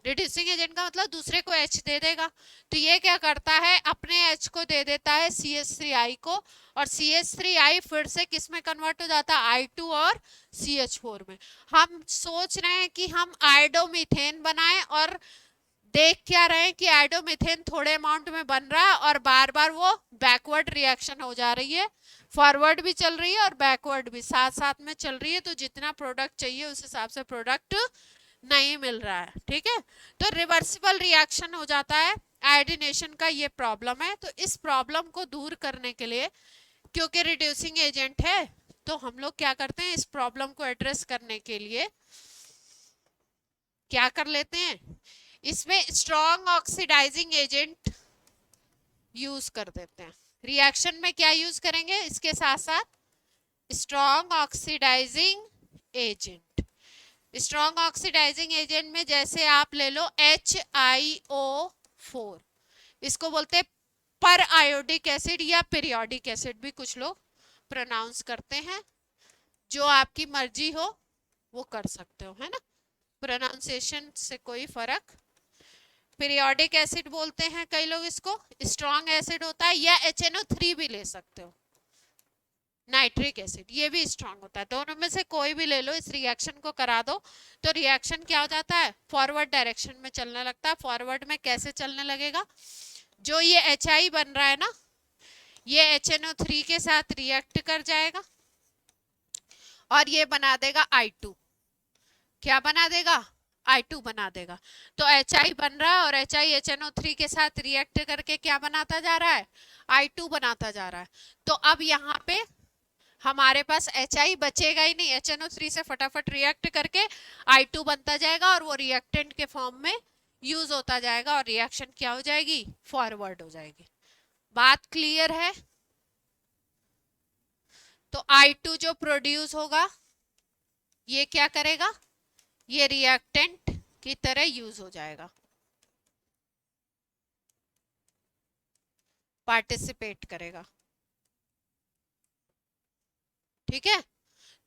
रिड्यूसिंग एजेंट का मतलब दूसरे को H दे देगा। तो ये क्या करता है? अपने H को दे देता है CH3I को, और CH3I फिर से किस में कन्वर्ट हो जाता है? I2 और CH4 में। हम सोच रहे हैं कि हम आयोडोमीथेन बनाएं, और देख क्या रहे हैं कि आयोडोमीथेन थोड़े अमाउंट में बन रहा है और बार बार वो बैकवर्ड रिएक्शन हो जा रही है। फॉरवर्ड भी चल रही है और बैकवर्ड भी साथ साथ में चल रही है। तो जितना प्रोडक्ट चाहिए उस हिसाब से प्रोडक्ट नहीं मिल रहा है। ठीक है, तो रिवर्सिबल रिएक्शन हो जाता है। आयोडीनेशन का ये प्रॉब्लम है। तो इस प्रॉब्लम को दूर करने के लिए, क्योंकि रिड्यूसिंग एजेंट है, तो हम लोग क्या करते हैं? इस प्रॉब्लम को एड्रेस करने के लिए क्या कर लेते हैं? इसमें स्ट्रॉन्ग ऑक्सीडाइजिंग एजेंट यूज कर देते हैं। रिएक्शन में क्या यूज करेंगे इसके साथ साथ? Strong oxidising agent. Strong oxidising agent में जैसे आप ले लो HiO4, इसको बोलते हैं पर आयोडिक एसिड या पीरियोडिक एसिड भी कुछ लोग प्रोनाउंस करते हैं। जो आपकी मर्जी हो वो कर सकते हो, है ना, प्रोनाउंसिएशन से कोई फर्क। पीरियोडिक एसिड बोलते हैं कई लोग इसको। स्ट्रॉन्ग एसिड होता है, या HNO3 भी ले सकते हो। नाइट्रिक एसिड ये भी स्ट्रांग होता है। दोनों में से कोई भी ले लो, इस रिएक्शन को करा दो तो रिएक्शन क्या हो जाता है? फॉरवर्ड डायरेक्शन में चलने लगता है। फॉरवर्ड में कैसे चलने लगेगा? जो ये HI बन रहा है ना, ये HNO3 के साथ रिएक्ट कर जाएगा और ये बना देगा I2। क्या बना देगा? I2 बना देगा। तो HI बन रहा है और HI HNO3 के साथ रिएक्ट करके क्या बनाता जा रहा है? I2 बनाता जा रहा है। तो अब यहाँ पे हमारे पास HI बचेगा ही नहीं। HNO3 से फटाफट रिएक्ट करके I2 बनता जाएगा और वो रिएक्टेंट के फॉर्म में यूज होता जाएगा, और रिएक्शन क्या हो जाएगी? फॉरवर्ड हो जाएगी। बात क्लियर है? तो I2 जो प्रोड्यूस होगा ये क्या करेगा? ये रिएक्टेंट की तरह यूज हो जाएगा, पार्टिसिपेट करेगा। ठीक है,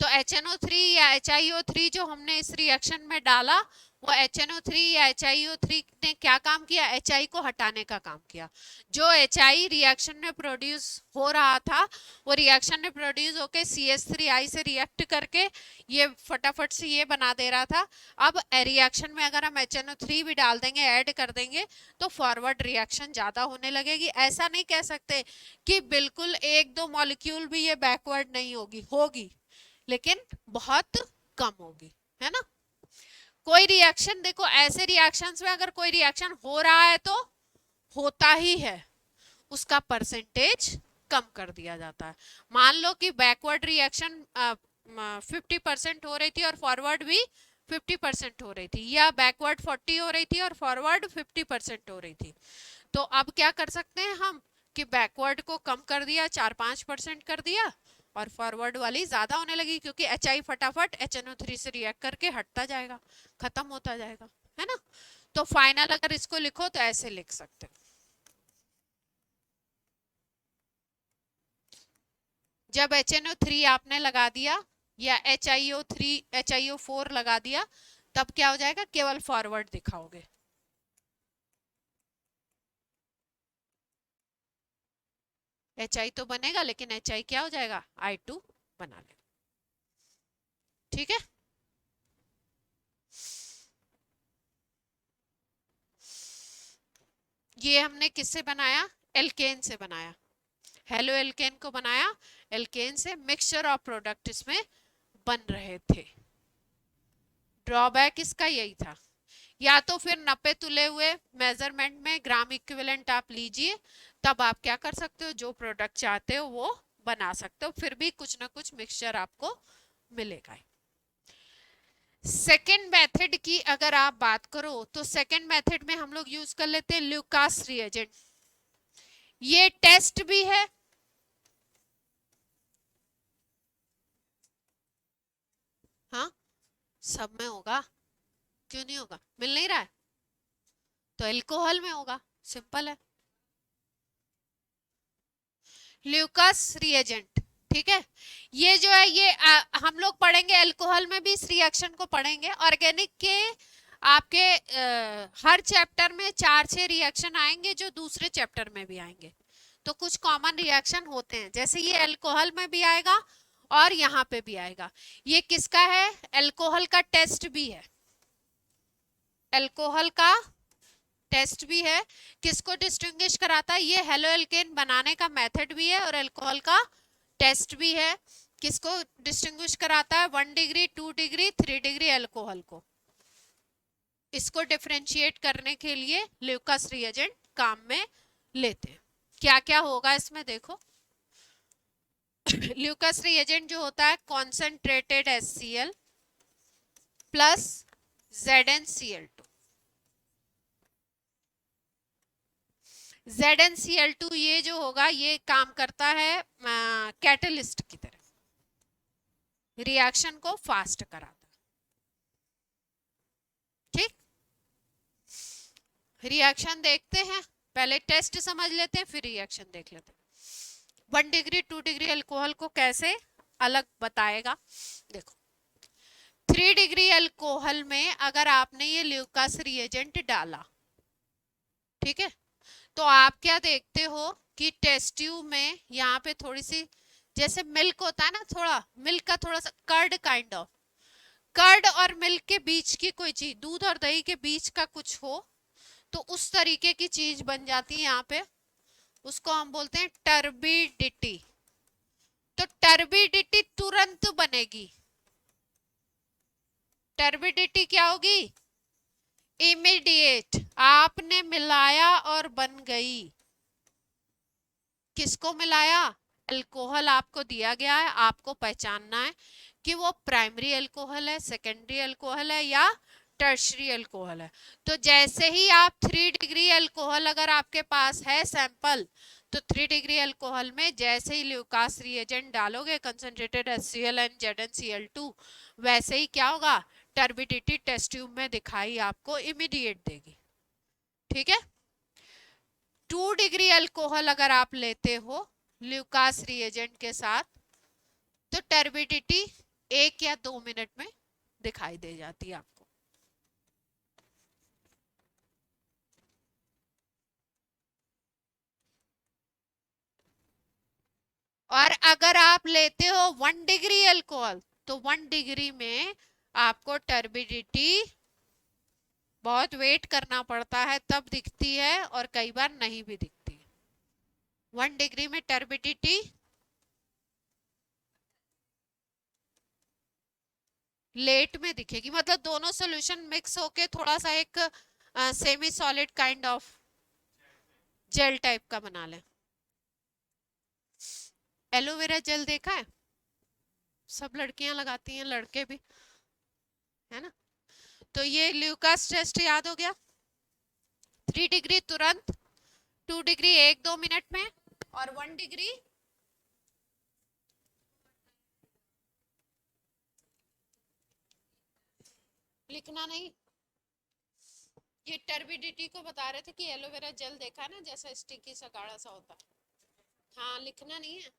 तो HNO3 या HiO3 जो हमने इस रिएक्शन में डाला, वो HNO3 या HiO3 ने क्या काम किया? HI को हटाने का काम किया। जो HI रिएक्शन में प्रोड्यूस हो रहा था, वो रिएक्शन में प्रोड्यूस होके CH3I से रिएक्ट करके ये फटाफट से ये बना दे रहा था। अब रिएक्शन में अगर हम HNO3 भी डाल देंगे, ऐड कर देंगे, तो फॉरवर्ड रिएक्शन ज्यादा होने लगेगी। ऐसा नहीं कह सकते कि बिल्कुल एक दो मॉलिक्यूल भी ये बैकवर्ड नहीं होगी, होगी लेकिन बहुत कम होगी, है ना। कोई रिएक्शन देखो, ऐसे रिएक्शंस में अगर कोई रिएक्शन हो रहा है तो होता ही है, उसका परसेंटेज कम कर दिया जाता है। मान लो कि बैकवर्ड रिएक्शन 50% हो रही थी और फॉरवर्ड भी 50% हो रही थी, या बैकवर्ड 40 हो रही थी और फॉरवर्ड 50% हो रही थी। तो अब क्या कर सकते हैं हम कि बैकवर्ड को कम कर दिया, 4-5% कर दिया, और फॉरवर्ड वाली ज्यादा होने लगी, क्योंकि HI फटाफट HNO3 से रिएक्ट करके हटता जाएगा, खत्म होता जाएगा, है ना। तो फाइनल अगर इसको लिखो तो ऐसे लिख सकते हो। जब HNO3 आपने लगा दिया या HiO4 लगा दिया, तब क्या हो जाएगा? केवल फॉरवर्ड दिखाओगे। HI तो बनेगा लेकिन HI क्या हो जाएगा? I2 बना लेगा। ठीक है, ये हमने किससे बनाया? एल्केन से बनाया। हेलो एल्केन को बनाया एल्केन से। मिक्सचर ऑफ प्रोडक्ट इसमें बन रहे थे। ड्रॉबैक इसका यही था। या तो फिर नपे तुले हुए मेजरमेंट में ग्राम इक्विवेलेंट आप लीजिए, तब आप क्या कर सकते हो? जो प्रोडक्ट चाहते हो वो बना सकते हो, फिर भी कुछ ना कुछ मिक्सचर आपको मिलेगा। सेकेंड मेथड की अगर आप बात करो तो सेकेंड मेथड में हम लोग यूज कर लेते हैं ल्यूकास रिएजेंट। ये टेस्ट भी है सब में होगा, क्यों नहीं होगा? मिल नहीं रहा है तो एल्कोहल में होगा, सिंपल है। ल्यूकास रिएजेंट, ठीक है। ये जो है ये हम लोग पढ़ेंगे, अल्कोहल में भी इस रिएक्शन को पढ़ेंगे। ऑर्गेनिक के आपके हर चैप्टर में 4-6 रिएक्शन आएंगे जो दूसरे चैप्टर में भी आएंगे, तो कुछ कॉमन रिएक्शन होते हैं। जैसे ये अल्कोहल में भी आएगा और यहाँ पे भी आएगा। ये किसका है? अल्कोहल का टेस्ट भी है, अल्कोहल का टेस्ट भी है। किसको डिस्टिंग्विश कराता है? ये हेलो एल्केन बनाने का मेथड भी है और अल्कोहल का टेस्ट भी है। किसको डिस्टिंग्विश कराता है? 1 डिग्री, 2 डिग्री, 3 डिग्री अल्कोहल को। इसको डिफरेंशिएट करने के लिए ल्यूकास रिएजेंट काम में लेते हैं। क्या क्या होगा इसमें देखो। ल्यूकास रिएजेंट जो होता है concentrated HCl plus ZnCl2। ZnCl2 ये जो होगा ये काम करता है कैटलिस्ट की तरह, रिएक्शन को फास्ट कराता है, ठीक। रिएक्शन देखते हैं, पहले टेस्ट समझ लेते हैं फिर रिएक्शन देख लेते हैं। 1 डिग्री 2 डिग्री अल्कोहल को कैसे अलग बताएगा देखो। 3 डिग्री अल्कोहल में अगर आपने ये ल्यूकास रिएजेंट डाला, ठीक है, तो आप क्या देखते हो कि टेस्ट ट्यूब में यहाँ पे थोड़ी सी जैसे मिल्क होता है ना, थोड़ा मिल्क का थोड़ा सा कर्ड काइंड ऑफ, कर्ड और मिल्क के बीच की कोई चीज, दूध और दही के बीच का कुछ हो तो उस तरीके की चीज बन जाती है यहाँ पे, उसको हम बोलते हैं टर्बिडिटी। तो टर्बिडिटी तुरंत बनेगी, टर्बिडिटी क्या होगी? इमीडिएट। आपने मिलाया और बन गई। किसको मिलाया? अल्कोहल आपको दिया गया है, आपको पहचानना है कि वो प्राइमरी अल्कोहल है, सेकेंडरी अल्कोहल है या टर्शरी अल्कोहल है। तो जैसे ही आप 3 डिग्री अल्कोहल अगर आपके पास है सैंपल, तो 3 डिग्री अल्कोहल में जैसे ही ल्यूकास रिएजेंट डालोगे कंसंट्रेटेड HCl एंड ZnCl2, वैसे ही क्या होगा? टर्बिडिटी टेस्ट ट्यूब में दिखाई आपको इमीडिएट देगी, ठीक है। 2 डिग्री अल्कोहल अगर आप लेते हो ल्यूकास रिएजेंट के साथ तो टर्बिडिटी 1 या 2 मिनट में दिखाई दे जाती है आपको। और अगर आप लेते हो 1 डिग्री अल्कोहल तो 1 डिग्री में आपको टर्बिडिटी बहुत वेट करना पड़ता है, तब दिखती है और कई बार नहीं भी दिखती है। 1 डिग्री में टर्बिडिटी लेट में दिखेगी, मतलब दोनों सॉल्यूशन मिक्स होके थोड़ा सा एक semi solid kind of gel type का बना लें। एलोवेरा जेल देखा है? सब लड़कियां लगाती हैं, लड़के भी, है ना। तो ये ल्यूकास टेस्ट याद हो गया। 3 डिग्री तुरंत, 2 डिग्री 1-2 मिनट में और 1 डिग्री लिखना नहीं। ये टर्बिडिटी को बता रहे थे कि एलोवेरा जेल देखा है ना, जैसा स्टिकी सा गाढ़ा सा होता है। हाँ, लिखना नहीं है।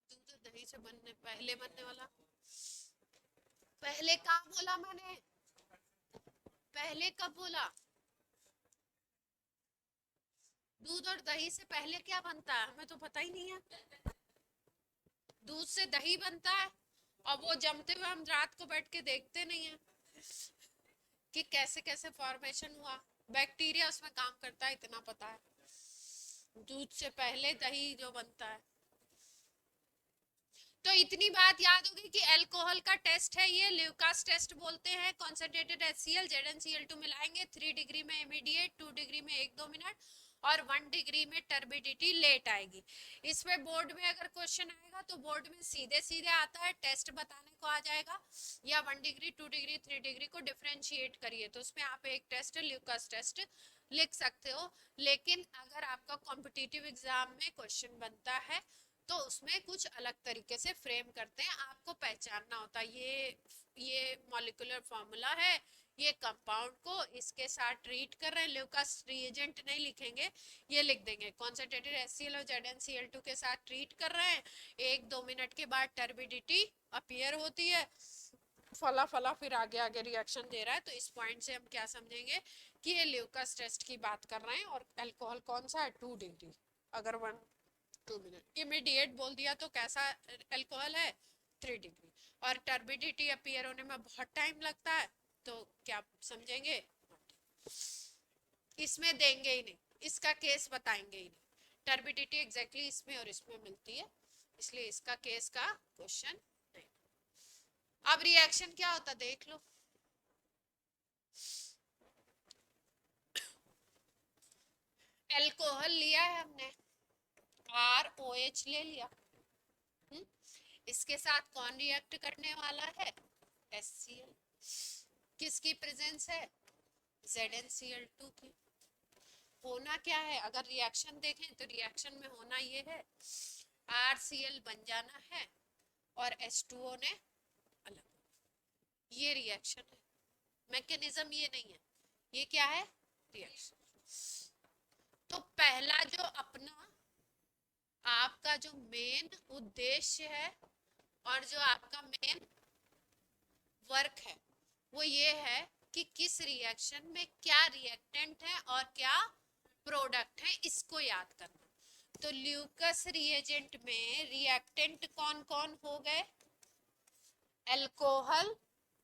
दूध दही से बनने पहले बनने वाला, पहले कब बोला मैंने? पहले कब बोला? दूध और दही से पहले क्या बनता है हमें तो पता ही नहीं है। दूध से दही बनता है और वो जमते हुए हम रात को बैठ के देखते नहीं है कि कैसे कैसे फॉर्मेशन हुआ। बैक्टीरिया उसमें काम करता है, इतना पता है। दूध से पहले दही जो बनता है। तो इतनी बात याद होगी कि अल्कोहल का टेस्ट है ये, ल्यूकास टेस्ट बोलते हैं। कॉन्सेंट्रेटेड HCl ZnCl2 मिलाएंगे 3 डिग्री में इमीडिएट, 2 डिग्री में 1-2 मिनट और 1 डिग्री में टर्बिडिटी लेट आएगी। इसमें बोर्ड में अगर क्वेश्चन आएगा तो बोर्ड में सीधे सीधे आता है, टेस्ट बताने को आ जाएगा, या 1 डिग्री 2 डिग्री 3 डिग्री को डिफरेंशिएट करिए, तो उसमें आप एक टेस्ट ल्यूकास टेस्ट लिख सकते हो। लेकिन अगर आपका कॉम्पिटिटिव एग्जाम में क्वेश्चन बनता है तो उसमें कुछ अलग तरीके से फ्रेम करते हैं, आपको पहचानना होता है ये मॉलिक्यूलर फॉर्मूला है, ये कंपाउंड को इसके साथ ट्रीट कर रहे हैं, ल्यूकास रिएजेंट नहीं लिखेंगे, ये लिख देंगे कॉन्सेंट्रेटेड HCl और ZnCl2 के साथ ट्रीट कर रहे हैं, 1-2 मिनट के बाद टर्बिडिटी अपीयर होती है, फला फला फिर आगे आगे रिएक्शन दे रहा है। तो इस पॉइंट से हम क्या समझेंगे कि ये ल्यूकास टेस्ट की बात कर रहे हैं, और अल्कोहल कौन सा है 2 डिग्री, अगर 1-2 मिनट इमीडिएट बोल दिया तो कैसा अल्कोहल है 3 डिग्री, और टर्बिडिटी अपीयर होने में बहुत टाइम लगता है, तो क्या समझेंगे, इसमें देंगे ही नहीं, इसका केस बताएंगे ही नहीं, टर्बिडिटी एग्जैक्टली इसमें और इसमें मिलती है, इसलिए इसका केस का क्वेश्चन नहीं। अब रिएक्शन क्या होता देख लो, अल्कोहल लिया है हमने, ROH ले लिया, इसके साथ कौन रिएक्ट करने वाला है, HCl, किसकी प्रेजेंस है, ZnCl2 की। होना क्या है, अगर रिएक्शन देखें तो रिएक्शन में होना ये है, RCl बन जाना है और H2O ने अलग, ये रिएक्शन है, मैकेनिज्म ये नहीं है, ये क्या है रिएक्शन। तो पहला जो अपना आपका जो मेन उद्देश्य है और जो आपका मेन वर्क है वो ये है कि किस रिएक्शन में क्या रिएक्टेंट है और क्या प्रोडक्ट है, इसको याद करना। तो ल्यूकस रिएजेंट में रिएक्टेंट कौन कौन हो गए, alcohol,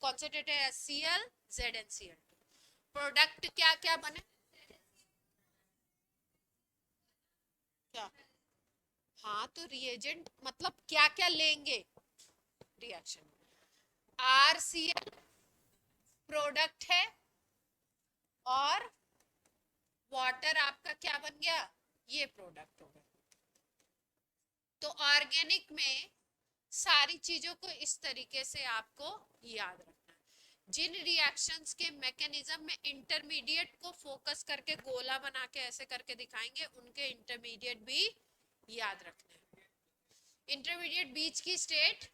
concentrated HCl, ZnCl2, product क्या क्या बने, क्या, हाँ तो रिएजेंट मतलब क्या क्या लेंगे रिएक्शन, RCl प्रोडक्ट है और वाटर आपका क्या बन गया, ये प्रोडक्ट हो गया। तो ऑर्गेनिक में सारी चीजों को इस तरीके से आपको याद रखना है, जिन रिएक्शंस के मैकेनिज्म में इंटरमीडिएट को फोकस करके गोला बना के ऐसे करके दिखाएंगे, उनके इंटरमीडिएट भी याद रखने हैं। इंटरमीडिएट बीच की स्टेट,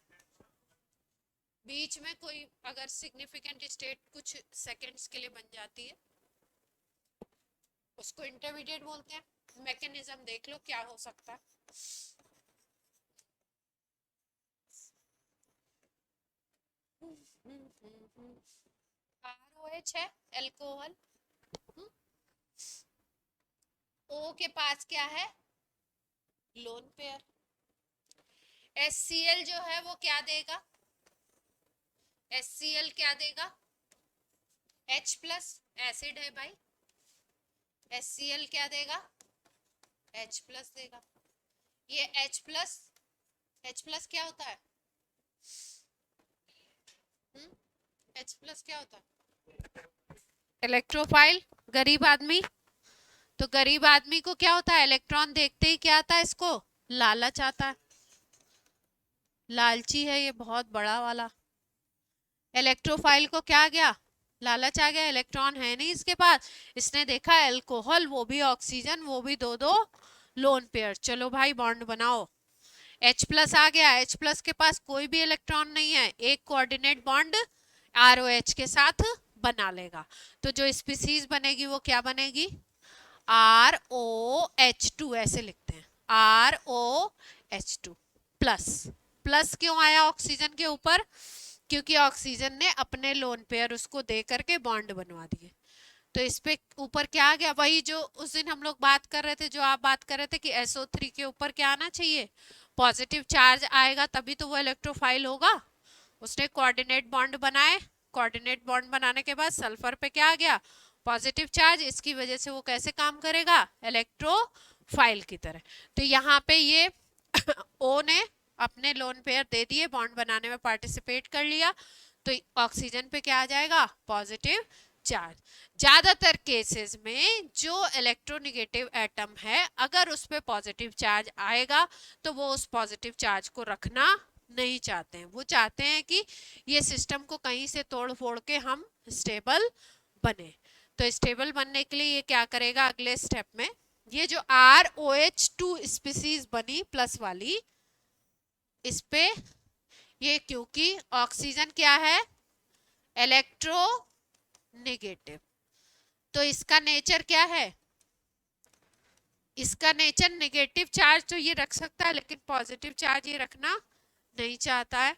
बीच में कोई अगर सिग्निफिकेंट स्टेट कुछ सेकंड्स के लिए बन जाती है उसको इंटरमीडिएट बोलते हैं। मैकेनिज्म देख लो क्या हो सकता है, ROH है अल्कोहल, O के पास क्या है लोन पेयर, HCl जो है वो क्या देगा, HCl क्या देगा H प्लस, एसिड है भाई, HCl क्या देगा H प्लस देगा, ये H प्लस क्या होता है, H प्लस क्या होता है इलेक्ट्रोफाइल, गरीब आदमी, तो गरीब आदमी को क्या होता है इलेक्ट्रॉन देखते ही क्या आता है, इसको लालच आता है, लालची है ये बहुत बड़ा वाला, इलेक्ट्रोफाइल को क्या आ गया लालच आ गया, इलेक्ट्रॉन है नहीं इसके पास, इसने देखा अल्कोहल वो भी ऑक्सीजन वो भी दो दो लोन पेयर, चलो भाई बॉन्ड बनाओ, H प्लस आ गया, H प्लस के पास कोई भी इलेक्ट्रॉन नहीं है, एक कोऑर्डिनेट बॉन्ड ROH के साथ बना लेगा, तो जो स्पीसीज बनेगी वो क्या बनेगी ROH2, ऐसे लिखते हैं ROH2 प्लस, प्लस क्यों आया ऑक्सीजन के ऊपर, क्योंकि ऑक्सीजन ने अपने लोन पेयर उसको दे करके बॉन्ड बनवा दिए, तो इस पे ऊपर क्या आ गया, वही जो उस दिन हम लोग बात कर रहे थे, जो आप बात कर रहे थे कि SO3 के ऊपर क्या आना चाहिए पॉजिटिव चार्ज आएगा तभी तो वो इलेक्ट्रोफाइल होगा, उसने कोऑर्डिनेट बॉन्ड बनाए, कोऑर्डिनेट बॉन्ड बनाने के बाद सल्फर पे क्या आ गया पॉजिटिव चार्ज, इसकी वजह से वो कैसे काम करेगा इलेक्ट्रोफाइल की तरह, तो यहाँ पे ये O ने अपने लोन पेयर दे दिए, बॉन्ड बनाने में पार्टिसिपेट कर लिया, तो ऑक्सीजन पे क्या आ जाएगा पॉजिटिव चार्ज। ज्यादातर केसेस में जो इलेक्ट्रोनेगेटिव एटम है अगर उस पे पॉजिटिव चार्ज आएगा तो वो उस पॉजिटिव चार्ज को रखना नहीं चाहते हैं, वो चाहते हैं कि ये सिस्टम को कहीं से तोड़ फोड़ के हम स्टेबल बने। तो स्टेबल बनने के लिए ये क्या करेगा अगले स्टेप में, ये जो ROH2 स्पीसीज बनी प्लस वाली, इस पे ये क्योंकि ऑक्सीजन क्या है इलेक्ट्रो नेगेटिव, तो इसका नेचर क्या है, इसका नेचर नेगेटिव चार्ज तो ये रख सकता है लेकिन पॉजिटिव चार्ज ये रखना नहीं चाहता है।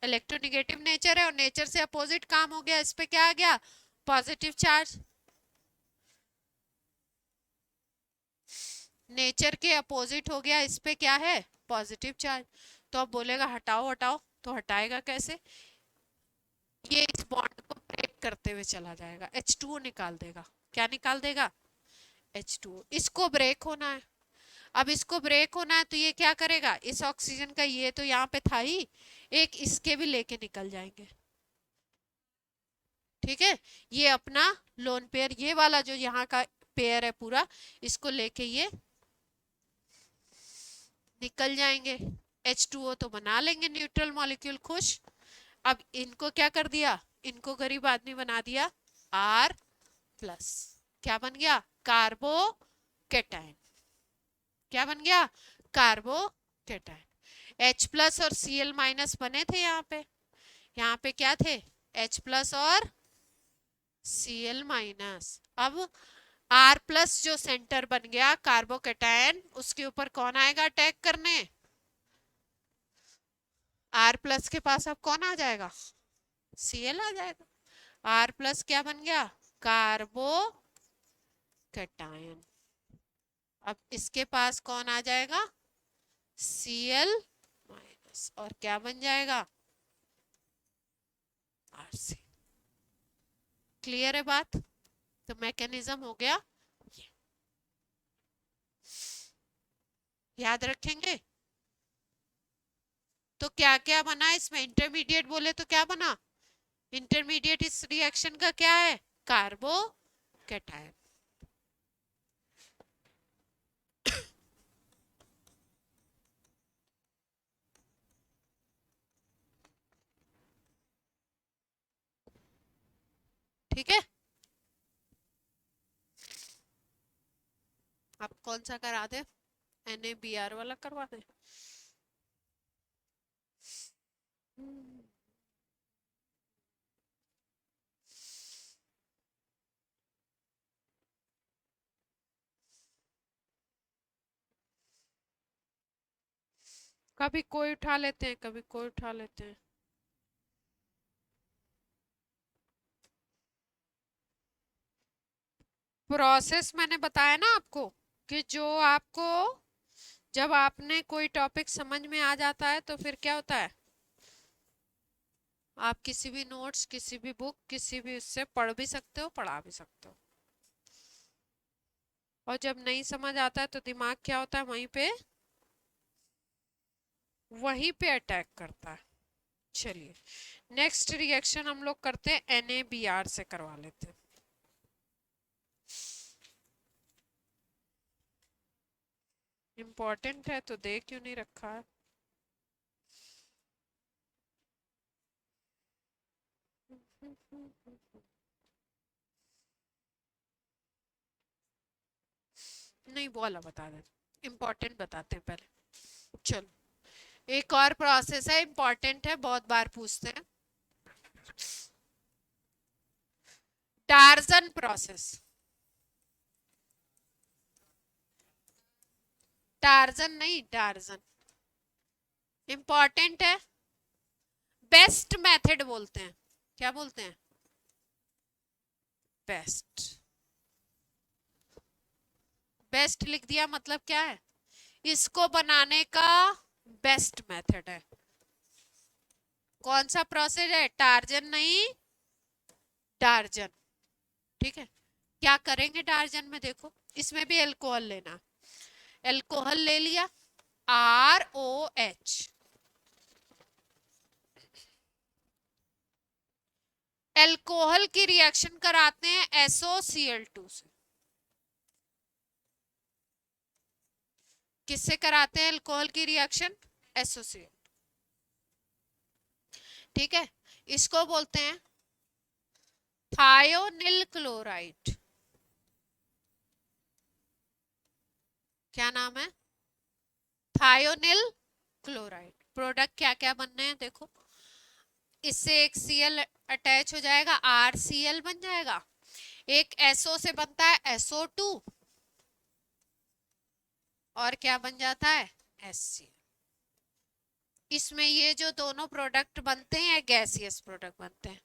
इलेक्ट्रोनेगेटिव नेचर है और नेचर से अपोजिट काम हो गया, इस पे क्या आ गया पॉजिटिव चार्ज। नेचर के अपोजिट हो गया, इस पे क्या है पॉजिटिव चार्ज। तो अब बोलेगा हटाओ हटाओ, तो हटाएगा कैसे, ये इस बॉन्ड को ब्रेक करते हुए चला जाएगा, H2O निकाल देगा। क्या निकाल देगा H2O। इसको ब्रेक होना है, अब इसको ब्रेक होना है तो ये क्या करेगा, इस ऑक्सीजन का ये तो यहाँ पे था ही, एक इसके भी लेके निकल जाएंगे। ठीक है, ये अपना लोन पेयर, ये वाला जो यहाँ का पेयर है पूरा, इसको लेके ये निकल जाएंगे। H2O तो बना लेंगे न्यूट्रल मॉलिक्यूल, खुश। अब इनको क्या कर दिया, इनको गरीब आदमी बना दिया R प्लस, क्या बन गया कार्बो कैटायन, क्या बन गया कार्बो कैटायन। H प्लस और Cl माइनस बने थे यहाँ पे क्या थे H प्लस और Cl माइनस। अब R प्लस जो सेंटर बन गया कार्बो कैटायन, उसके ऊपर कौन आएगा अटैक करने, R प्लस के पास अब कौन आ जाएगा Cl आ जाएगा। R प्लस क्या बन गया कार्बो कैटायन, अब इसके पास कौन आ जाएगा Cl माइनस, और क्या बन जाएगा Rc। क्लियर है बात, तो मैकेनिज्म हो गया ये, याद रखेंगे। तो क्या क्या बना इसमें, इंटरमीडिएट बोले तो क्या बना, इंटरमीडिएट इस रिएक्शन का क्या है कार्बो कैटायन। ठीक है, आप कौन सा करा दे, NaBr वाला करवा दे। कभी कोई उठा लेते हैं कभी कोई उठा लेते हैं। प्रोसेस मैंने बताया ना आपको, कि जो आपको जब आपने कोई टॉपिक समझ में आ जाता है तो फिर क्या होता है, आप किसी भी नोट्स किसी भी बुक किसी भी उससे पढ़ भी सकते हो पढ़ा भी सकते हो, और जब नहीं समझ आता है तो दिमाग क्या होता है वहीं पे अटैक करता है। चलिए नेक्स्ट रिएक्शन हम लोग करते हैं NaBr से करवा लेते हैं। इम्पोर्टेंट है तो दे क्यों नहीं रखा है। नहीं वो वाला बता दे, इम्पोर्टेंट बताते हैं पहले। चलो एक और प्रोसेस है इम्पोर्टेंट है, बहुत बार पूछते हैं, टार्जन प्रोसेस। टार्जन नहीं टार्जन, इंपॉर्टेंट है, बेस्ट मेथड बोलते हैं, क्या बोलते हैं बेस्ट। बेस्ट लिख दिया मतलब क्या है, इसको बनाने का बेस्ट मेथड है। कौन सा प्रोसेस है, टार्जन नहीं टार्जन। ठीक है, क्या करेंगे टार्जन में, देखो इसमें भी एल्कोहल लेना, एल्कोहल ले लिया ROH, एल्कोहल की रिएक्शन कराते हैं SOCl2 से। किससे कराते हैं एल्कोहल की रिएक्शन? SOCl। ठीक है, इसको बोलते हैं थायोनिल क्लोराइड। क्या नाम है? Thionyl chloride. प्रोडक्ट क्या क्या बनने हैं देखो, इससे एक Cl अटैच हो जाएगा, RCl बन जाएगा। एक SO से बनता है SO2, और क्या बन जाता है? HCl। इसमें ये जो दोनों प्रोडक्ट बनते हैं गैसियस प्रोडक्ट बनते हैं।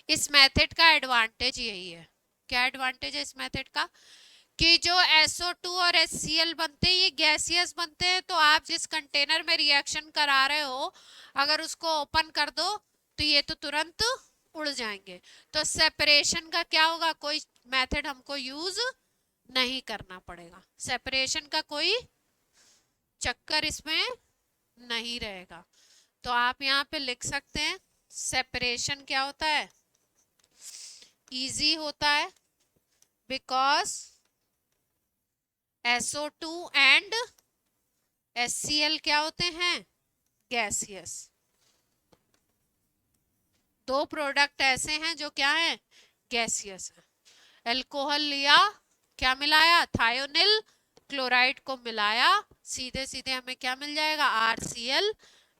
इस मेथड का एडवांटेज यही है। क्या एडवांटेज है इस मेथड का? कि जो SO2 और HCl बनते हैं ये गैसियस बनते हैं, तो आप जिस कंटेनर में रिएक्शन करा रहे हो अगर उसको ओपन कर दो तो ये तो तुरंत उड़ जाएंगे। तो सेपरेशन का क्या होगा? कोई मेथड हमको यूज नहीं करना पड़ेगा, सेपरेशन का कोई चक्कर इसमें नहीं रहेगा। तो आप यहाँ पे लिख सकते हैं सेपरेशन क्या होता है? इजी होता है, बिकॉज SO2 एंड HCl क्या होते हैं? गैसियस। दो प्रोडक्ट ऐसे हैं जो क्या है? गैसियस है। अल्कोहल लिया, क्या मिलाया? थायोनिल क्लोराइड को मिलाया, सीधे सीधे हमें क्या मिल जाएगा? RCl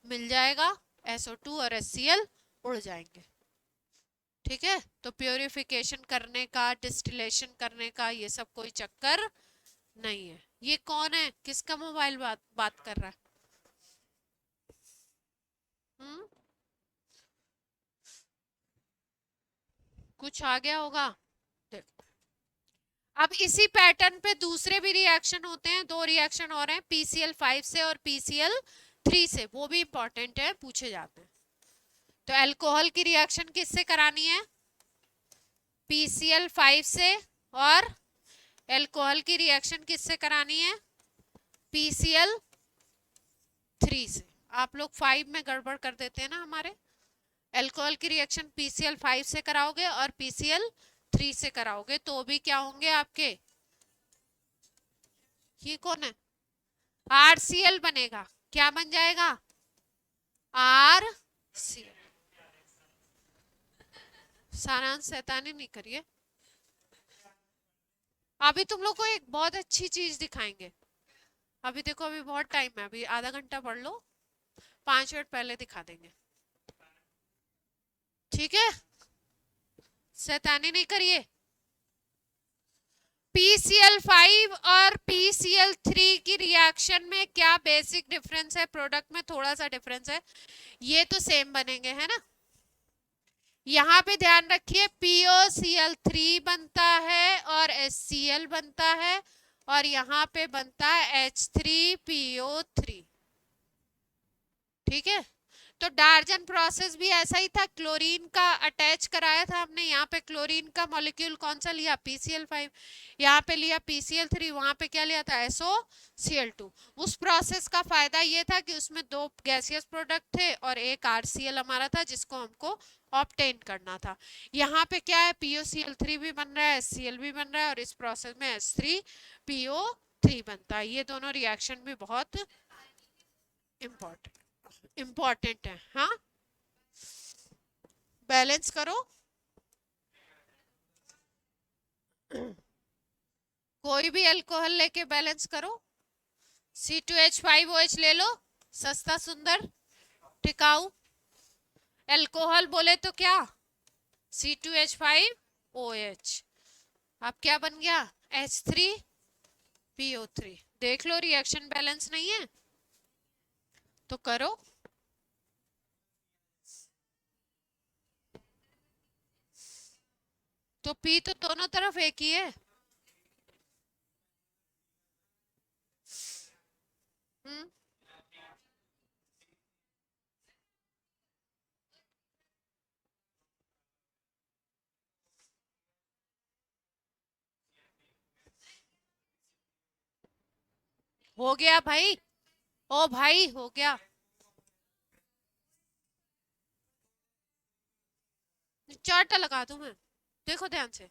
मिल जाएगा, SO2 और HCl उड़ जाएंगे। ठीक है, तो प्योरिफिकेशन करने का, डिस्टिलेशन करने का ये सब कोई चक्कर नहीं है। ये कौन है? किसका मोबाइल बात कर रहा है? हम्म, कुछ आ गया होगा। देखो, अब इसी पैटर्न पे दूसरे भी रिएक्शन होते हैं, दो रिएक्शन और हैं PCl5 से और PCl3 से, वो भी इंपॉर्टेंट है, पूछे जाते हैं। तो अल्कोहल की रिएक्शन किससे करानी है? PCl5 से। और अल्कोहल की रिएक्शन किससे करानी है? PCl3 से। आप लोग 5 में गड़बड़ कर देते हैं ना हमारे। अल्कोहल की रिएक्शन PCl5 से कराओगे और PCl3 से कराओगे तो भी क्या होंगे आपके? ये कौन है? RCl बनेगा। क्या बन जाएगा? RCl। सारांश शैतानी नहीं करिए। अभी तुम लोग को एक बहुत अच्छी चीज दिखाएंगे। अभी देखो, अभी बहुत टाइम है, अभी आधा घंटा पढ़ लो, 5 मिनट पहले दिखा देंगे। ठीक है, शैतानी नहीं करिए। PCl5 और PCl3 की रिएक्शन में क्या बेसिक डिफरेंस है? प्रोडक्ट में थोड़ा सा डिफरेंस है, ये तो सेम बनेंगे है ना। यहाँ पे ध्यान रखिए, POCl3 बनता है और HCl बनता है, और यहाँ पे बनता है H3PO3। ठीक है, तो डार्जन प्रोसेस भी ऐसा ही था, क्लोरीन का अटैच कराया था हमने। यहाँ पे क्लोरीन का मॉलिक्यूल कौन सा लिया? PCl5। यहाँ पे लिया PCl3, वहां पे क्या लिया था? SOCl2। उस प्रोसेस का फायदा ये था कि उसमें दो गैसियस प्रोडक्ट थे और एक RCl हमारा था जिसको हमको ऑब्टेन करना था। यहाँ पे क्या है? POCl3 भी बन रहा है, HCl भी बन रहा है, और इस प्रोसेस में H3PO3 बनता है। ये दोनों रिएक्शन भी बहुत इंपॉर्टेंट है। हाँ, बैलेंस करो। कोई भी अल्कोहल लेके बैलेंस करो। C2H5OH ले लो, सस्ता सुंदर टिकाऊ। अल्कोहल बोले तो क्या? C2H5OH। अब क्या बन गया? H3PO3। देख लो, रिएक्शन बैलेंस नहीं है तो करो। तो P तो दोनों तरफ एक ही है। हम्म, हो गया भाई। ओ भाई, हो गया। चार्ट लगा दूं मैं, देखो ध्यान से।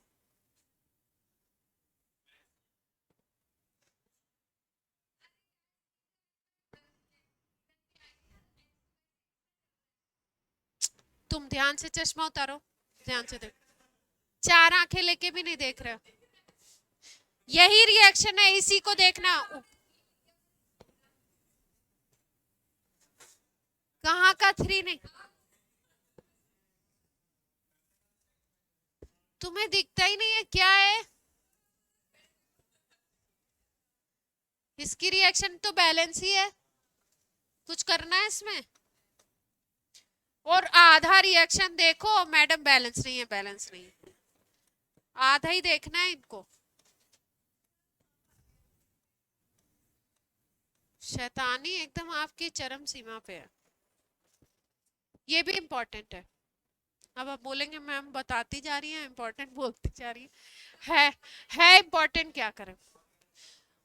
तुम ध्यान से चश्मा उतारो, ध्यान से देखो, चार आंखें लेके भी नहीं देख रहे हो। यही रिएक्शन है, इसी को देखना। कहाँ का थ्री नहीं, तुम्हें दिखता ही नहीं है क्या है? इसकी रिएक्शन तो बैलेंस ही है, कुछ करना है इसमें। और आधा रिएक्शन देखो मैडम, बैलेंस नहीं है, बैलेंस नहीं है, आधा ही देखना है इनको। शैतानी एकदम आपकी चरम सीमा पे है। ये भी इम्पोर्टेंट है। अब आप बोलेंगे मैम बताती जा रही है, इम्पोर्टेंट बोलती जा रही है इम्पोर्टेंट, क्या करें।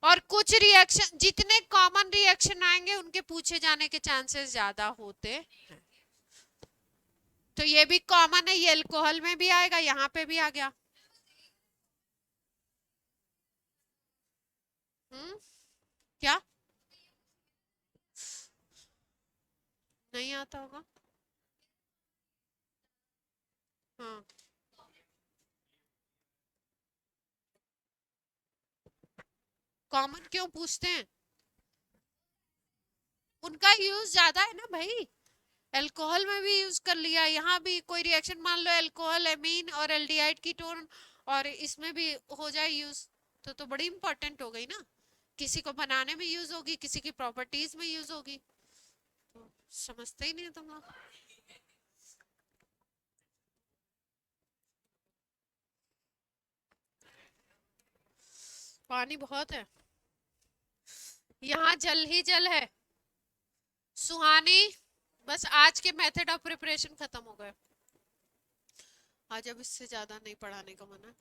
और कुछ रिएक्शन, जितने कॉमन रिएक्शन आएंगे उनके पूछे जाने के चांसेस ज्यादा होते हैं। तो ये भी कॉमन है, ये अल्कोहल में भी आएगा, यहाँ पे भी आ गया। क्या नहीं आता होगा? हाँ, कॉमन क्यों पूछते हैं? उनका यूज ज्यादा है ना भाई, अल्कोहल में भी यूज कर लिया, यहाँ भी कोई रिएक्शन मान लो अल्कोहल एमीन और एल्डिहाइड कीटोन, और इसमें भी हो जाए यूज, तो बड़ी इंपॉर्टेंट हो गई ना। किसी को बनाने में यूज होगी, किसी की प्रॉपर्टीज में यूज होगी, तो समझते ही नहीं तुम लोग। पानी बहुत है, यहाँ जल ही जल है। सुहानी, बस आज के मेथड ऑफ प्रिपरेशन खत्म हो गए, आज अब इससे ज्यादा नहीं पढ़ाने का मन है।